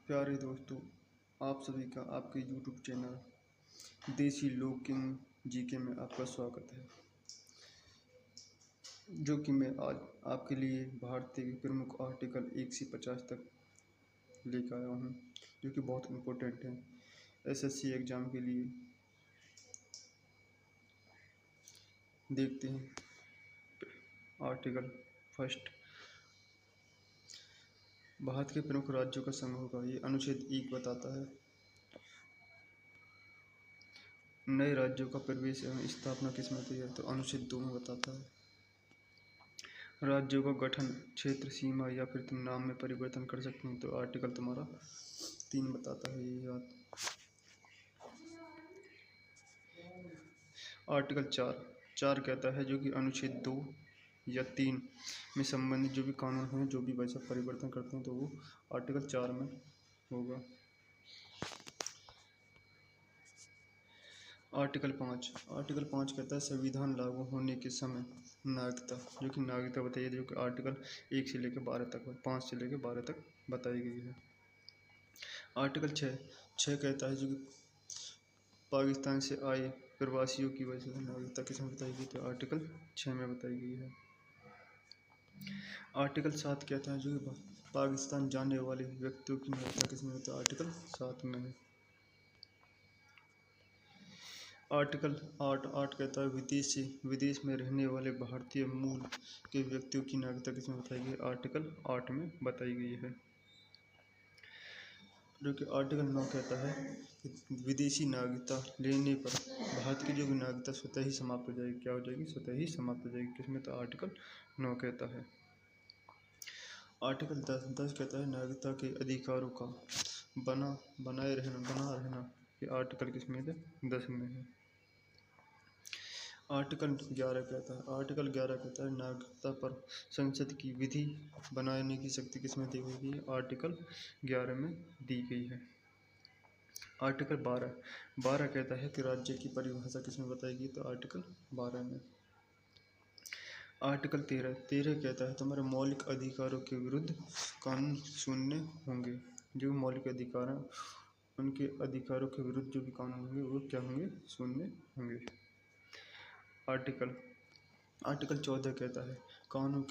प्यारे दोस्तों, आप सभी का आपके YouTube चैनल देसी लोक किंग जीके में आपका स्वागत है। जो कि मैं आज आपके लिए भारतीय के प्रमुख आर्टिकल 1 से 50 तक लेकर आया हूँ, जो कि बहुत इम्पोर्टेंट है एसएससी एग्ज़ाम के लिए। देखते हैं आर्टिकल फर्स्ट। भारत के प्रमुख राज्यों का संघ होगा, ये अनुच्छेद 1 बताता है। नए राज्यों का प्रवेश एवं स्थापना किसमें होती है, तो अनुच्छेद 2 में बताता है। राज्यों का गठन, क्षेत्र, सीमा या फिर तुम नाम में परिवर्तन कर सकते हैं, तो आर्टिकल तुम्हारा 3 बताता है ये बात। आर्टिकल 4 कहता है जो कि अनुच्छेद 2 या 3 में संबंधित जो भी कानून हैं, जो भी वैसा परिवर्तन करते हैं, तो वो आर्टिकल 4 में होगा। आर्टिकल 5 कहता है संविधान लागू होने के समय नागरिकता, जो कि नागरिकता बताइए, जो कि आर्टिकल 1 से लेकर 12 तक, 5 से लेकर 12 तक बताई गई है। आर्टिकल 6 कहता है जो कि पाकिस्तान से आए प्रवासियों की वजह से नागरिकता किसमें बताई गई, तो आर्टिकल 6 में बताई गई है। आर्टिकल 7 कहता है जो कि पाकिस्तान जाने वाले व्यक्तियों की नागरिकता किसमें होता है, आर्टिकल 7 में है। आर्टिकल 8 कहता है विदेश में रहने वाले भारतीय मूल के व्यक्तियों की नागरिकता किसमें बताई गई, आर्टिकल 8 में बताई गई है। जो कि आर्टिकल 9 कहता है कि विदेशी नागरिकता लेने पर भारत की जो भी नागरिकता स्वतः ही समाप्त हो जाएगी। क्या हो जाएगी, स्वतः ही समाप्त हो जाएगी। किसमें, तो आर्टिकल 9 कहता है। आर्टिकल 10 कहता है नागरिकता के अधिकारों का बना रहना। ये आर्टिकल किसमें है, 10 में है। आर्टिकल 11 कहता है नागरिकता पर संसद की विधि बनाने की शक्ति किसमें दी गई है, आर्टिकल 11 में दी गई है। आर्टिकल 12 कहता है कि राज्य की परिभाषा किसमें बताएगी, तो आर्टिकल 12 में। आर्टिकल 13 कहता है तुम्हारे मौलिक अधिकारों के विरुद्ध कानून शून्य होंगे। जो मौलिक अधिकार हैं उनके अधिकारों के विरुद्ध जो भी कानून होंगे वो क्या होंगे, शून्य होंगे। आर्टिकल 14 कहता है कानून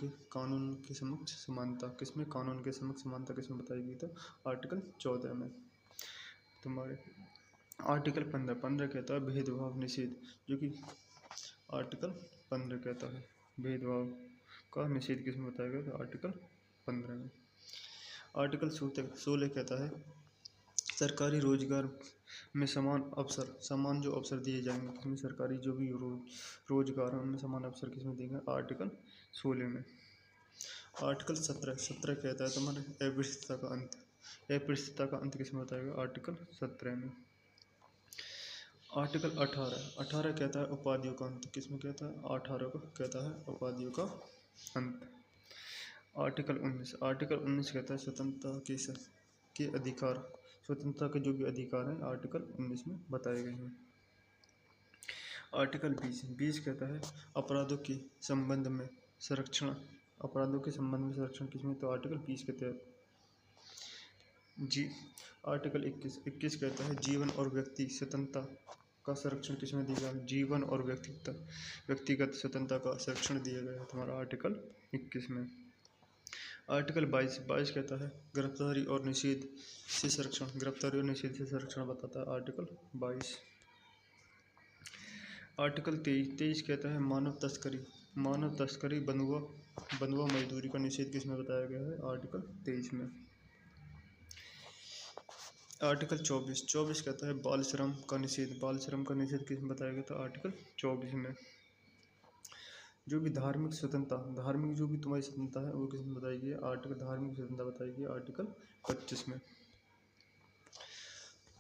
के समक्ष समानता किसमें, कानून के समक्ष समानता किसमें बताएगी, तो आर्टिकल 14 में। तुम्हारे आर्टिकल 15 कहता है भेदभाव निषेध, जो कि आर्टिकल 15 कहता है भेदभाव का निषेध किसमें बताएगा, तो आर्टिकल 15 में। आर्टिकल 16 कहता है सरकारी रोजगार में समान जो अवसर दिए जाएंगे, किसमें, सरकारी जो भी रोजगार है उनमें समान अवसर किसमें देंगे, आर्टिकल 16 में। आर्टिकल 17 कहता है तुम्हारे अपृष्ठता का अंत किसमें बताएगा, आर्टिकल 17 में। आर्टिकल 18 कहता है उपाधियों का अंत, किसमें कहता है, 18 को कहता है उपाधियों का अंत। आर्टिकल 19 कहता है स्वतंत्रता के अधिकार, स्वतंत्रता के जो भी अधिकार हैं आर्टिकल 19 में बताए गए हैं। आर्टिकल 20 कहता है अपराधों के संबंध में संरक्षण किसमें, तो आर्टिकल 20 के तहत। आर्टिकल 21 कहता है जीवन और व्यक्ति स्वतंत्रता का संरक्षण किसमें दिया गया, जीवन और व्यक्तिगत स्वतंत्रता का संरक्षण दिया गया है तुम्हारा आर्टिकल 21 में। आर्टिकल 22 कहता है गिरफ्तारी और निषेध से संरक्षण बताता है आर्टिकल 22। आर्टिकल 23 कहता है मानव तस्करी बंधुआ मजदूरी का निषेध किसमें बताया गया है, आर्टिकल 23 में। आर्टिकल 24 कहता है बाल श्रम का निषेध किसमें बताया गया, तो आर्टिकल 24 में। जो भी धार्मिक जो भी तुम्हारी स्वतंत्रता है वो किसमें बताएगी, धार्मिक स्वतंत्रता बताएगी आर्टिकल 25 में।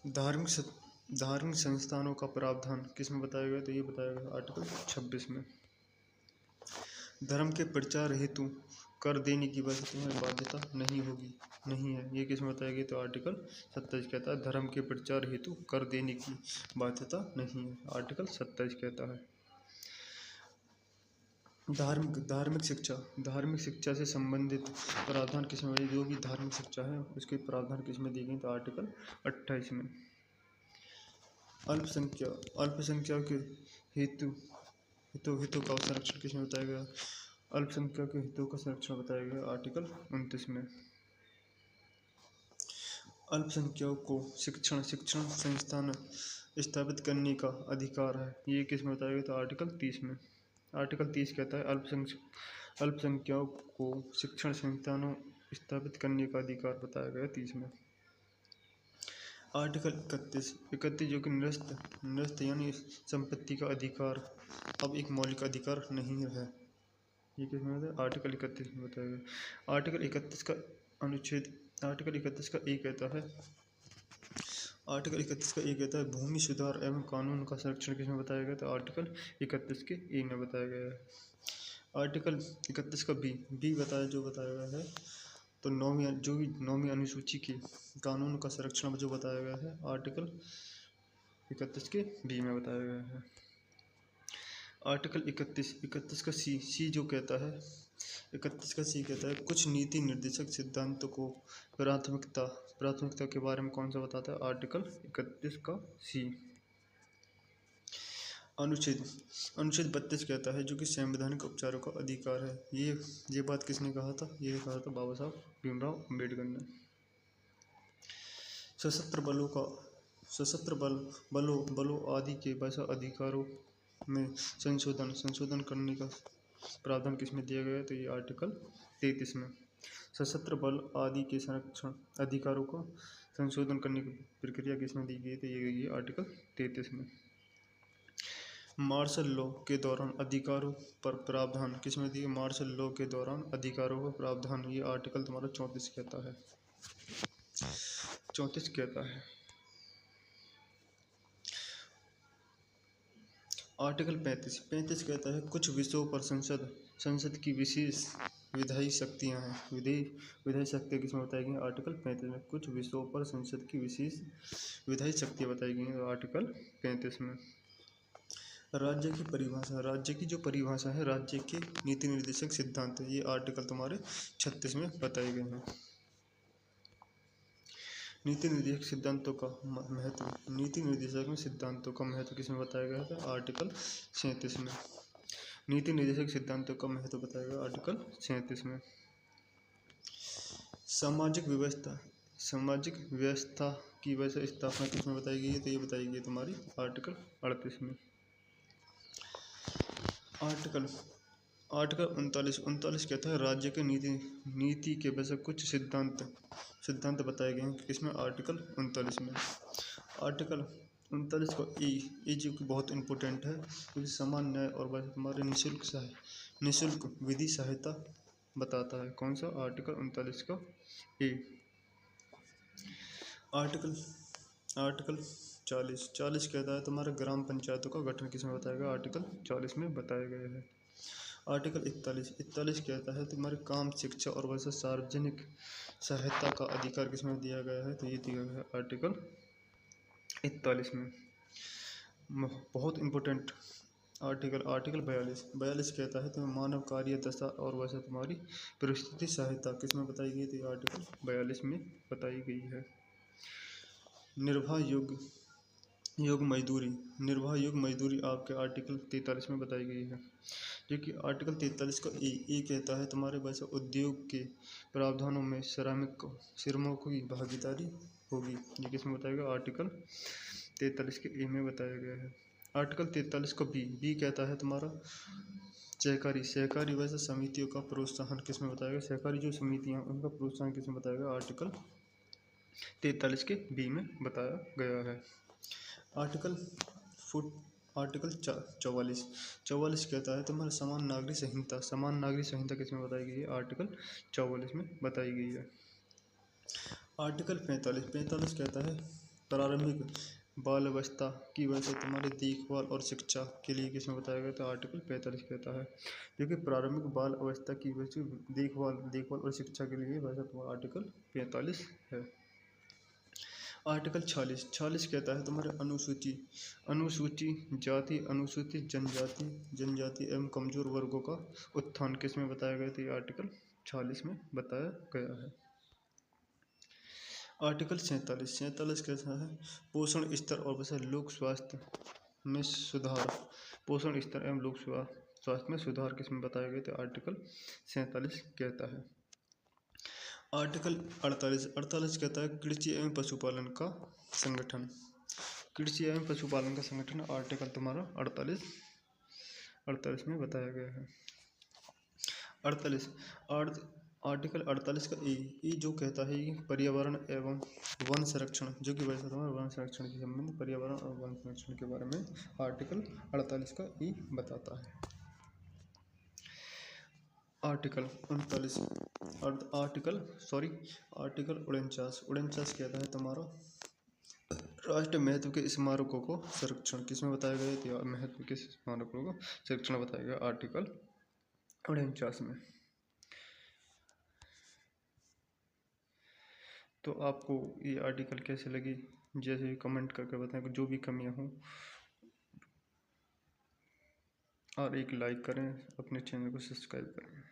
धार्मिक संस्थानों का प्रावधान किसमें बताया गया, तो ये बताया गया आर्टिकल 26 में। धर्म के प्रचार हेतु कर देने की बाध्यता नहीं है, ये किसमें बताया गया, तो आर्टिकल 27 कहता है धर्म के प्रचार हेतु कर देने की बाध्यता नहीं है, आर्टिकल 27 कहता है। धार्मिक शिक्षा से संबंधित प्रावधान किसमें जो भी धार्मिक शिक्षा है उसके प्रावधान किसमें दी गई तो आर्टिकल 28 में। अल्पसंख्यक के हितों का संरक्षण किसमें बताया गया? अल्पसंख्यक के हितों का संरक्षण बताया गया आर्टिकल 29 में। अल्पसंख्यकों को शिक्षण संस्थान स्थापित करने का अधिकार है, ये किसमें बताया गया? तो आर्टिकल 30 में। आर्टिकल 30 कहता है अल्पसंख्यकों को शिक्षण संस्थानों स्थापित करने का अधिकार बताया गया 30 में। आर्टिकल 31 जो कि निरस्त यानी संपत्ति का अधिकार अब एक मौलिक अधिकार नहीं है, ये किसमें है? आर्टिकल 31 में बताया गया। आर्टिकल 31 का अनुच्छेद आर्टिकल 31 का ए कहता है भूमि सुधार एवं कानून का संरक्षण किसमें बताया गया? तो आर्टिकल 31 के ए में बताया गया है। आर्टिकल 31 का बी बताया गया है तो नौवीं अनुसूची के कानून का संरक्षण जो बताया गया है आर्टिकल 31 के बी में बताया गया है। आर्टिकल 31 का सी जो कहता है 31 का सी कहता है कुछ नीति निर्देशक सिद्धांतों को प्राथमिकता के बारे में कौन सा बताता है? आर्टिकल 31 का सी। अनुच्छेद 32 कहता है जो कि संवैधानिक उपचारों का अधिकार है, ये बात किसने कहा था? ये कहा था बाबा साहब भीमराव अम्बेडकर ने। सशस्त्र बलों आदि के वैसा अधिकारों में संशोधन करने का प्रावधान किसमें दिया गया? तो ये आर्टिकल 33 में। सशस्त्र बल आदि के संरक्षण अधिकारों का संशोधन करने की प्रक्रिया किसमें दी गई? तो ये आर्टिकल 33 में। मार्शल लॉ के दौरान अधिकारों पर प्रावधान किसमें दिए? मार्शल लॉ के दौरान अधिकारों पर प्रावधान ये आर्टिकल तुम्हारा 34 कहता है। 34 कहता है। आर्टिकल 35 कहता है कुछ विषयों पर संसद की विशेष विधायी शक्तियाँ हैं। विधायी शक्तियाँ किसमें बताई गई? आर्टिकल 35 में। कुछ विषयों पर संसद की विशेष विधायी शक्तियाँ बताई गई हैं आर्टिकल 35 में। राज्य की जो परिभाषा है राज्य के नीति निर्देशक सिद्धांत ये आर्टिकल तुम्हारे 36 में बताए गए हैं। नीति निर्देशक सिद्धांतों का महत्व किसमें बताया गया है? आर्टिकल 37 में। नीति निर्देशक सिद्धांतों का महत्व बताया गया आर्टिकल 37 में। सामाजिक व्यवस्था की वैसे स्थापना किसमें बताई गई है? तो ये बताई गई है तुम्हारी आर्टिकल 38 में। आर्टिकल 39 कहता है राज्य के नीति के वैसे कुछ सिद्धांत बताए गए हैं किसमें? आर्टिकल 39 में। आर्टिकल 39 को ए जो कि बहुत इंपॉर्टेंट है क्योंकि समान न्याय और वैसे तुम्हारे निःशुल्क विधि सहायता बताता है। कौन सा? आर्टिकल 39 का ए। आर्टिकल 40 कहता है तुम्हारे ग्राम पंचायतों का गठन किसमें बताया गया? आर्टिकल 40 में बताया गया है। आर्टिकल 41 कहता है तुम्हारे काम शिक्षा और वैसे सार्वजनिक सहायता का अधिकार किसमें दिया गया है? तो ये दिया गया है आर्टिकल 41 में। बहुत इंपॉर्टेंट आर्टिकल 42 कहता है तुम्हें मानव कार्य दशा और वैसे तुम्हारी परिस्थिति सहायता किसमें बताई गई? तो आर्टिकल 42 में बताई गई है। निर्वाह योग्य मजदूरी आपके आर्टिकल 43 में बताई गई है, जो कि आर्टिकल 43 का ए कहता है तुम्हारे वैसे उद्योग के प्रावधानों में श्रमिकों की भागीदारी होगी। ये किसमें बताया गया? आर्टिकल 43 के ए में बताया गया है। आर्टिकल 43 का बी कहता है तुम्हारा सहकारी वैसे समितियों का प्रोत्साहन किसमें बताया गया? सहकारी जो समितियाँ उनका प्रोत्साहन किसमें बताया गया? आर्टिकल 43 के बी में बताया गया है। आर्टिकल 44 कहता है तुम्हारा समान नागरिक संहिता किसमें बताई गई है? आर्टिकल 44 में बताई गई है। आर्टिकल 45 कहता है प्रारंभिक बाल अवस्था की वजह तुम्हारी देखभाल और शिक्षा के लिए किसमें बताया गया? तो आर्टिकल 45 कहता है जो कि प्रारंभिक बाल अवस्था की वजह देखभाल और शिक्षा के लिए वजह तुम्हारा आर्टिकल 45 है। आर्टिकल 46 कहता है तुम्हारे अनुसूची अनुसूची जाति अनुसूचित जनजाति जनजाति एवं कमजोर वर्गों का उत्थान किस में बताया गया था? आर्टिकल 46 में बताया गया है। आर्टिकल 47 कैसा है? पोषण स्तर और वैसे लोक स्वास्थ्य में सुधार पोषण स्तर एवं लोक स्वास्थ्य में सुधार किस में बताया गया? तो आर्टिकल 47 कहता है। आर्टिकल 48 कहता है कृषि एवं पशुपालन का संगठन। कृषि एवं पशुपालन का संगठन आर्टिकल तुम्हारा 48 में बताया गया है। 48 आर्टिकल 48 का ई जो कहता है ये पर्यावरण एवं वन संरक्षण जो कि वैसे तुम्हारा वन संरक्षण के संबंध पर्यावरण और वन संरक्षण के बारे में आर्टिकल 48 का ई बताता है। आर्टिकल 49 कहता है तुम्हारा राष्ट्रीय महत्व के स्मारकों को संरक्षण किस में बताया गया? तो महत्व के स्मारकों को संरक्षण बताया गया आर्टिकल 49 में। तो आपको ये आर्टिकल कैसे लगी जैसे कमेंट करके बताएं, जो भी कमियां हों, और एक लाइक करें, अपने चैनल को सब्सक्राइब करें।